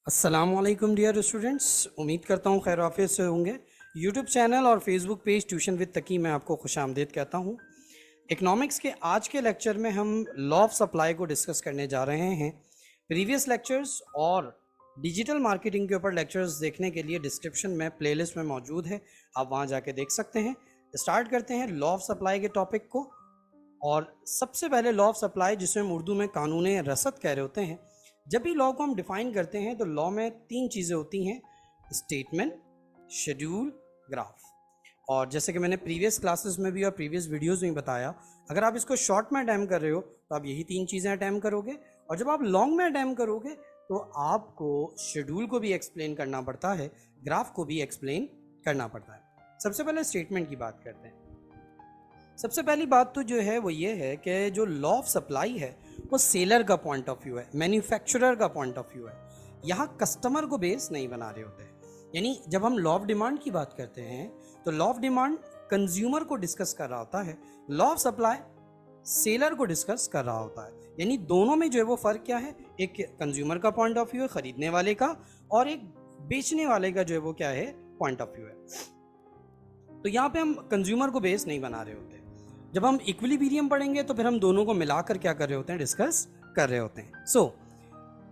अस्सलामुअलैकुम dear students, उम्मीद करता हूँ खैर आफियत से होंगे। यूट्यूब चैनल और फेसबुक पेज ट्यूशन विद तकी में आपको खुशामदीद कहता हूँ। इकोनॉमिक्स के आज के लेक्चर में हम लॉ ऑफ सप्लाई को डिस्कस करने जा रहे हैं। प्रीवियस लेक्चर्स और डिजिटल मार्केटिंग के ऊपर लेक्चर्स देखने के लिए डिस्क्रिप्शन में प्लेलिस्ट में मौजूद है, आप वहाँ जाके देख सकते हैं। स्टार्ट करते हैं लॉ ऑफ सप्लाई के टॉपिक को। और सबसे पहले लॉ ऑफ सप्लाई, जिसे हम उर्दू में कानून रसद कह रहे होते हैं। जब भी लॉ को हम डिफाइन करते हैं तो लॉ में तीन चीज़ें होती हैं: स्टेटमेंट, शेड्यूल, ग्राफ। और जैसे कि मैंने प्रीवियस क्लासेस में भी और प्रीवियस वीडियोस में बताया, अगर आप इसको शॉर्ट में अटैम्प्ट कर रहे हो तो आप यही तीन चीज़ें अटैम्प्ट करोगे, और जब आप लॉन्ग में अटैम्प्ट करोगे तो आपको शेड्यूल को भी एक्सप्लेन करना पड़ता है, ग्राफ को भी एक्सप्लेन करना पड़ता है। सबसे पहले स्टेटमेंट की बात करते हैं। सबसे पहली बात तो जो है वो ये है कि जो लॉ ऑफ सप्लाई है वो सेलर का पॉइंट ऑफ व्यू है, मैन्युफैक्चरर का पॉइंट ऑफ व्यू है। यहाँ कस्टमर को बेस नहीं बना रहे होते हैं। यानी जब हम लॉ ऑफ डिमांड की बात करते हैं तो लॉ ऑफ डिमांड कंज्यूमर को डिस्कस कर रहा होता है, लॉ ऑफ सप्लाई सेलर को डिस्कस कर रहा होता है। यानी दोनों में जो है वो फ़र्क क्या है, एक कंज्यूमर का पॉइंट ऑफ व्यू है, ख़रीदने वाले का, और एक बेचने वाले का जो है वो क्या है, पॉइंट ऑफ व्यू है। तो यहाँ पे हम कंज्यूमर को बेस नहीं बना रहे होते। जब हम इक्विलिब्रियम पढ़ेंगे तो फिर हम दोनों को मिलाकर क्या कर रहे होते हैं, डिस्कस कर रहे होते हैं।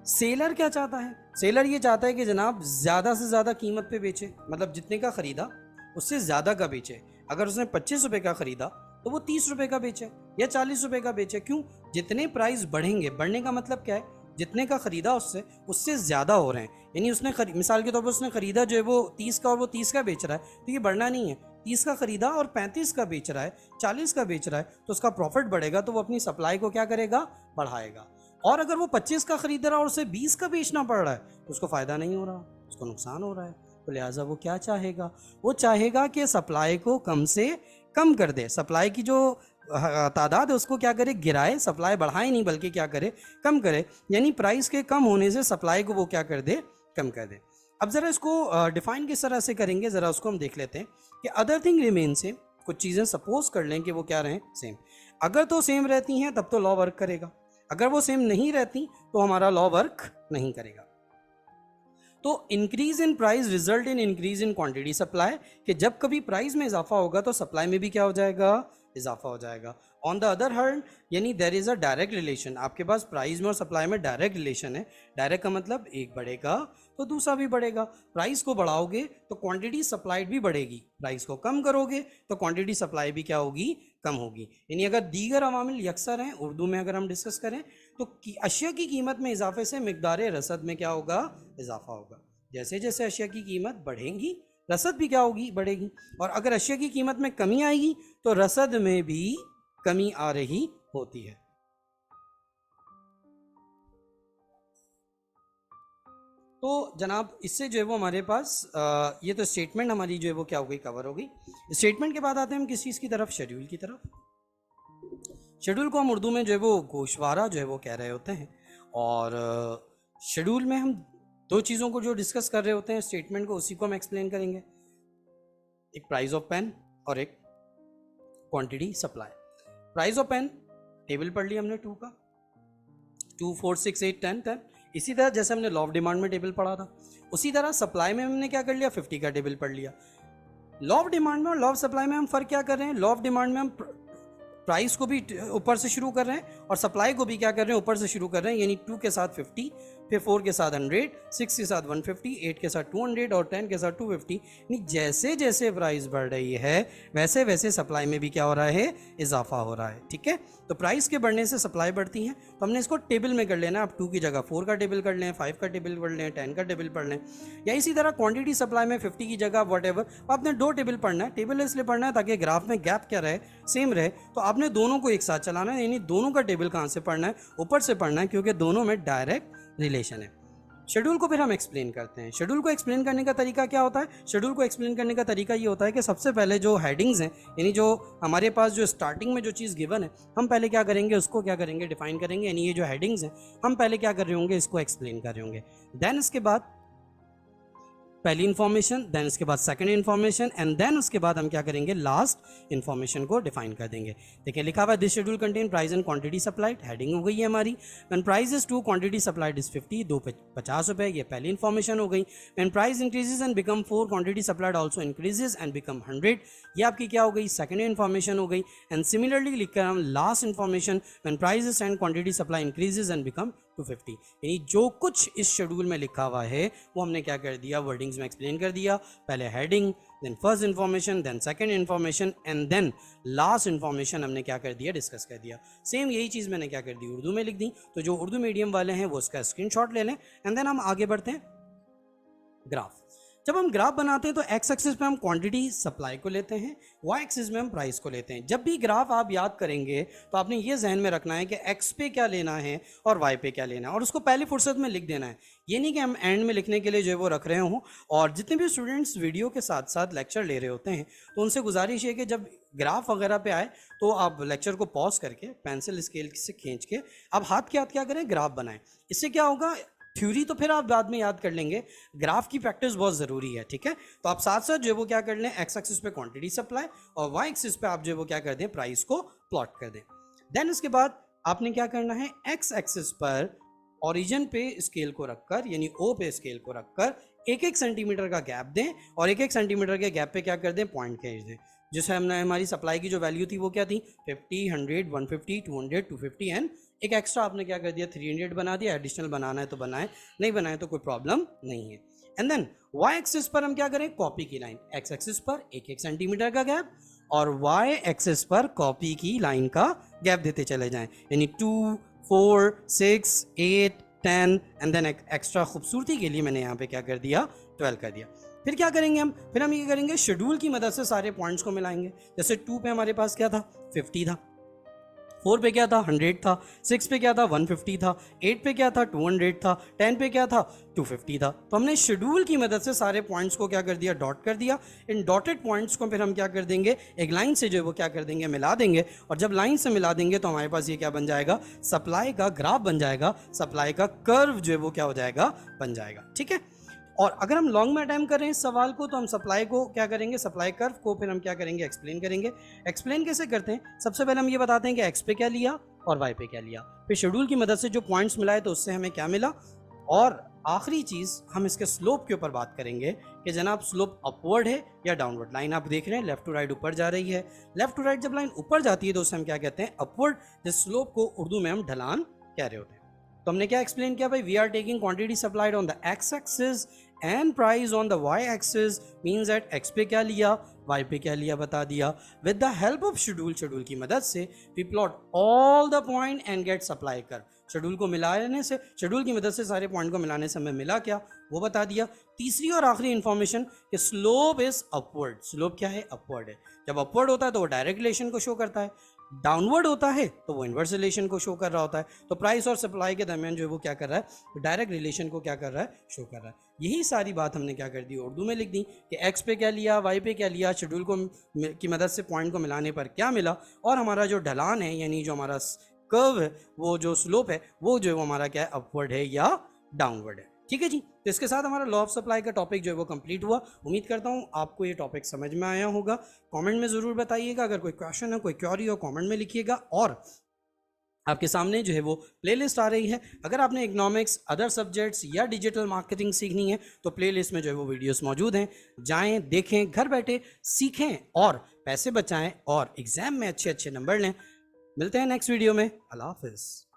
सेलर क्या चाहता है? सेलर ये चाहता है कि जनाब ज़्यादा से ज़्यादा कीमत पे बेचे, मतलब जितने का ख़रीदा उससे ज़्यादा का बेचे। अगर उसने 25 रुपये का ख़रीदा तो वो 30 रुपये का बेचे या 40 रुपये का बेचे। क्यों? जितने प्राइस बढ़ेंगे, बढ़ने का मतलब क्या है, जितने का ख़रीदा उससे ज़्यादा हो रहे हैं। यानी उसने मिसाल के तौर पर उसने ख़रीदा जो है वो 30 का और वो 30 का बेच रहा है, तो ये बढ़ना नहीं है। 30 का ख़रीदा और 35 का बेच रहा है, 40 का बेच रहा है, तो उसका प्रॉफिट बढ़ेगा, तो वो अपनी सप्लाई को क्या करेगा, बढ़ाएगा। और अगर वो 25 का खरीद रहा है और उसे 20 का बेचना पड़ रहा है तो उसको फ़ायदा नहीं हो रहा, उसको नुकसान हो रहा है। तो लिहाजा वो क्या चाहेगा, वो चाहेगा कि सप्लाई को कम से कम कर दे, सप्लाई की जो तादाद है उसको क्या करे, गिराए, सप्लाई बढ़ाए नहीं बल्कि क्या करे, कम करे। यानी प्राइस के कम होने से सप्लाई को वो क्या कर दे, कम कर दे। अब ज़रा इसको डिफाइन किस तरह से करेंगे, ज़रा उसको हम देख लेते हैं कि अदर थिंग रिमेन सेम। कुछ चीज़ें सपोज कर लें कि वो क्या रहें, सेम। अगर तो सेम रहती हैं तब तो लॉ वर्क करेगा, अगर वो सेम नहीं रहती तो हमारा लॉ वर्क नहीं करेगा। तो increase in price result in increase in quantity supply, कि जब कभी प्राइस में इजाफा होगा तो सप्लाई में भी क्या हो जाएगा, इजाफा हो जाएगा। ऑन द अदर हैंड, यानी there is a direct relation, आपके पास प्राइस में और सप्लाई में डायरेक्ट रिलेशन है। डायरेक्ट का मतलब एक बढ़ेगा तो दूसरा भी बढ़ेगा। प्राइस को बढ़ाओगे तो क्वांटिटी सप्लाइड भी बढ़ेगी, प्राइस को कम करोगे तो क्वांटिटी सप्लाई भी क्या होगी, कम होगी। यानी अगर दीगर अवामिल यकसर हैं, उर्दू में अगर हम डिस्कस करें तो अशिया की कीमत में इजाफे से मिकदार रसद में क्या होगा, इजाफा होगा। जैसे जैसे अशिया की कीमत बढ़ेगी रसद भी क्या होगी, बढ़ेगी। और अगर अशिया की कीमत में कमी आएगी तो रसद में भी कमी आ रही होती है। तो जनाब इससे जो है वो हमारे पास ये तो स्टेटमेंट हमारी जो है वो क्या हो गई, कवर हो गई। स्टेटमेंट के बाद आते हैं हम किस चीज़ की तरफ, शेड्यूल की तरफ। शेड्यूल को हम उर्दू में जो है वो गोशवारा जो है वो कह रहे होते हैं। और शेड्यूल में हम दो चीज़ों को जो डिस्कस कर रहे होते हैं, स्टेटमेंट को, उसी को हम एक्सप्लेन करेंगे। एक प्राइस ऑफ पेन और एक quantity supply. Price of pen table पढ़ लिया हमने 2 का, 2, 4, 6, 8, 10, 10। इसी तरह जैसे हमने लॉ ऑफ डिमांड में टेबल पढ़ा था, उसी तरह सप्लाई में हमने क्या कर लिया, 50 का टेबल पढ़ लिया। लॉ ऑफ डिमांड में और लॉ ऑफ सप्लाई में हम फर्क क्या कर रहे हैं, लॉ ऑफ डिमांड में हम प्राइस को भी ऊपर से शुरू कर रहे हैं और सप्लाई को भी क्या कर रहे हैं, ऊपर से शुरू कर रहे हैं। यानी 2 के साथ 50, फिर 4 के साथ 100, 6 के साथ 150, 8 के साथ 200 और 10 के साथ 250। यानी जैसे जैसे प्राइस बढ़ रही है वैसे वैसे सप्लाई में भी क्या हो रहा है, इजाफा हो रहा है। ठीक है, तो प्राइस के बढ़ने से सप्लाई बढ़ती है, तो हमने इसको टेबल में कर लेना। आप 2 की जगह 4 का टेबल कर लें, 5 का टेबल पढ़ लें, 10 का टेबल पढ़ लें। या इसी तरह क्वांटिटी सप्लाई में 50 की जगह वट आपने 2 टेबल पढ़ना है। टेबल इसलिए पढ़ना है ताकि ग्राफ में गैप क्या रहे, सेम रहे। तो आपने दोनों को एक साथ चलाना है, यानी दोनों का टेबल कहाँ से पढ़ना है, ऊपर से पढ़ना है, क्योंकि दोनों में डायरेक्ट रिलेशन है। शेड्यूल को फिर हम एक्सप्लेन करते हैं। शेड्यूल को एक्सप्लेन करने का तरीका क्या होता है, शेड्यूल को एक्सप्लेन करने का तरीका ये होता है कि सबसे पहले जो हेडिंग्स हैं, यानी जो हमारे पास जो स्टार्टिंग में जो चीज़ गिवन है, हम पहले क्या करेंगे, उसको क्या करेंगे, डिफाइन करेंगे। यानी ये जो हेडिंग्स हैं हम पहले क्या कर रहे होंगे, इसको एक्सप्लेन कर रहे होंगे। देन इसके बाद पहली इन्फॉर्मेशन, देन उसके बाद सेकंड इन्फॉर्मेशन, एंड देन उसके बाद हम क्या करेंगे, लास्ट इन्फॉर्मेशन को डिफाइन कर देंगे। देखिए लिखा हुआ है this schedule contain price and quantity supplied, heading हो गई है हमारी। When price is 2 quantity supplied is 50, 2 पे 50 रुपए, ये पहली इन्फॉर्मेशन हो गई। When price increases and become 4 quantity supplied also increases and become 100, ये आपकी क्या हो गई, सेकंड इन्फॉर्मेशन हो गई। एंड सिमिलरली लिखकर हम last information when price and quantity supply increases and become 250, यानी जो कुछ इस शेड्यूल में लिखा हुआ है वो हमने क्या कर दिया, वर्डिंग्स में एक्सप्लेन कर दिया। पहले heading, then first information, then second information, and then last information हमने क्या कर दिया, डिस्कस कर दिया। सेम यही चीज़ मैंने क्या कर दी, उर्दू में लिख दी। तो जो उर्दू मीडियम वाले हैं वो उसका स्क्रीनशॉट ले लें, एंड देन हम आगे बढ़ते हैं। ग्राफ, जब हम ग्राफ बनाते हैं तो एक्स एक्सिस पे हम क्वांटिटी सप्लाई को लेते हैं, वाई एक्सिस में हम प्राइस को लेते हैं। जब भी ग्राफ आप याद करेंगे तो आपने ये जहन में रखना है कि एक्स पे क्या लेना है और वाई पे क्या लेना है, और उसको पहली फुर्सत में लिख देना है। ये नहीं कि हम एंड में लिखने के लिए जो है वो रख रहे हों। और जितने भी स्टूडेंट्स वीडियो के साथ साथ लेक्चर ले रहे होते हैं तो उनसे गुजारिश है कि जब ग्राफ वगैरह पे आए तो आप लेक्चर को पॉज करके पेंसिल स्केल से खींच के आप हाथ के हाथ क्या करें, ग्राफ बनाएं। इससे क्या होगा, थ्योरी तो फिर आप बाद में याद कर लेंगे, ग्राफ की प्रैक्टिस बहुत ज़रूरी है, ठीक है। तो आप साथ साथ जो है वो क्या कर लें, एक्स एक्सिस पे क्वांटिटी सप्लाई और वाई एक्सिस पे आप जो है वो क्या कर दें, प्राइस को प्लॉट कर दें। देन उसके बाद आपने क्या करना है, एक्स एक्सिस पर ओरिजिन पे स्केल को रखकर, यानी ओ पे स्केल को रखकर 1-1 सेंटीमीटर का गैप दें, और 1-1 सेंटीमीटर के गैप पे क्या कर दें, पॉइंट खींच दें। जिससे हमने हमारी सप्लाई की जो वैल्यू थी वो क्या थी, 50, 100, 150, 200, 250 एंड एक एक्स्ट्रा आपने क्या कर दिया, 300 बना दिया। एडिशनल बनाना है तो बनाए, नहीं बनाए तो कोई प्रॉब्लम नहीं है। एंड देन वाई एक्सिस पर हम क्या करें, कॉपी की लाइन, एक्स एक्सिस पर 1-1 सेंटीमीटर का गैप और वाई एक्सिस पर कॉपी की लाइन का गैप देते चले जाएं, यानी 2, 4, 6, 8, 10 एंड देन एक्स्ट्रा खूबसूरती के लिए मैंने यहाँ पे क्या कर दिया, 12 कर दिया। फिर क्या करेंगे हम, फिर हम ये करेंगे शेड्यूल की मदद से सारे पॉइंट्स को मिलाएंगे। जैसे 2 पे हमारे पास क्या था, 50 था, 4 पे क्या था, 100 था, 6 पे क्या था, 150 था, 8 पे क्या था, 200 था, 10 पे क्या था, 250 था। तो हमने शेड्यूल की मदद से सारे पॉइंट्स को क्या कर दिया, डॉट कर दिया। इन डॉटेड पॉइंट्स को फिर हम क्या कर देंगे, एक लाइन से जो है वो क्या कर देंगे, मिला देंगे। और जब लाइन से मिला देंगे तो हमारे पास ये क्या बन जाएगा, सप्लाई का ग्राफ बन जाएगा, सप्लाई का कर्व जो है वो क्या हो जाएगा, बन जाएगा, ठीक है। और अगर हम लॉन्ग में अटेम्प्ट करें इस सवाल को तो हम सप्लाई को क्या करेंगे, सप्लाई कर्व को फिर हम क्या करेंगे, एक्सप्लेन करेंगे। एक्सप्लेन कैसे करते हैं, सबसे पहले हम ये बताते हैं कि एक्स पे क्या लिया और वाई पे क्या लिया, फिर शेड्यूल की मदद से जो पॉइंट्स मिलाए तो उससे हमें क्या मिला, और आखिरी चीज़ हम इसके स्लोप के ऊपर बात करेंगे कि जनाब स्लोप अपवर्ड है या डाउनवर्ड। लाइन आप देख रहे हैं लेफ्ट टू राइट ऊपर जा रही है, लेफ्ट टू राइट जब लाइन ऊपर जाती है तो उसे हम क्या कहते हैं, अपवर्ड। जिस स्लोप को उर्दू में हम ढलान कह रहे होते हैं। तो हमने क्या एक्सप्लेन किया भाई, we are taking quantity supplied on the x axis and price on the y axis, means that x पे क्या लिया, वाई पे क्या लिया बता दिया। With the help of schedule, schedule की मदद से we plot all the point and get supply कर। शेड्यूल को मिलाने से, शेड्यूल की मदद से सारे पॉइंट को मिलाने से हमें मिला क्या, वो बता दिया। तीसरी और आखिरी इंफॉर्मेशन कि स्लोप इज अपवर्ड, स्लोप क्या है, अपवर्ड है। जब अपवर्ड होता है तो वो डायरेक्ट रिलेशन को शो करता है, डाउनवर्ड होता है तो वो इन्वर्स रिलेशन को शो कर रहा होता है। तो प्राइस और सप्लाई के दरमियान जो है वो क्या कर रहा है, डायरेक्ट रिलेशन को क्या कर रहा है, शो कर रहा है। यही सारी बात हमने क्या कर दी, उर्दू में लिख दी कि एक्स पे क्या लिया, वाई पे क्या लिया, शेड्यूल को की मदद से पॉइंट को मिलाने पर क्या मिला, और हमारा जो ढलान है यानी जो हमारा कर्व है, वो जो स्लोप है वो जो है वो हमारा क्या है, अपवर्ड है या डाउनवर्ड है, ठीक है जी। तो इसके साथ हमारा लॉ ऑफ सप्लाई का टॉपिक जो है वो कंप्लीट हुआ। उम्मीद करता हूँ आपको ये टॉपिक समझ में आया होगा। कमेंट में ज़रूर बताइएगा, अगर कोई क्वेश्चन है, कोई क्वेरी हो, कमेंट में लिखिएगा। और आपके सामने जो है वो प्लेलिस्ट आ रही है, अगर आपने इकोनॉमिक्स, अदर सब्जेक्ट्स या डिजिटल मार्केटिंग सीखनी है तो प्लेलिस्ट में जो है वो वीडियोस मौजूद हैं, जाएं, देखें, घर बैठे सीखें और पैसे बचाएं और एग्ज़ाम में अच्छे अच्छे नंबर लें। मिलते हैं नेक्स्ट वीडियो में। अल्लाह हाफिज़।